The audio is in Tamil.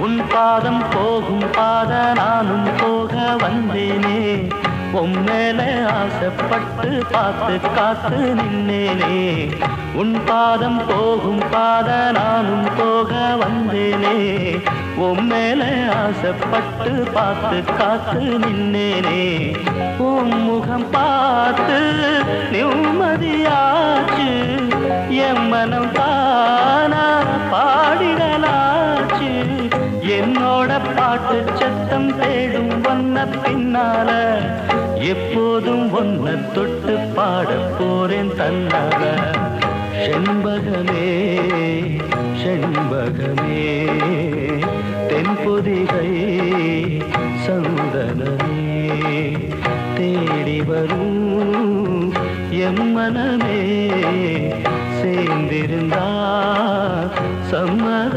உன் பாதம் போகும் பாத நானும் போக வந்தேனே உம்மேல ஆசைப்பட்டு பார்த்து காத்து நின்னேனே உன் பாதம் போகும் பாத நானும் போக வந்தேனே உம்மேல ஆசைப்பட்டு பார்த்து காத்து நின்னேனே உன் முகம் பார்த்து நிம்மதியாச்சு என் மனம் தானா பாடிடலாச்சு என்னோட பாட்டு சத்தம் தேடும் ஒன்ன பின்னால எப்போதும் ஒன்ன தொட்டு பாட போறேன் தன்னால செண்பகமே செண்பகமே தென்பொதிகை சந்தனமே தேடி வரும் எம்மனமே சேர்ந்திருந்தா சம்மத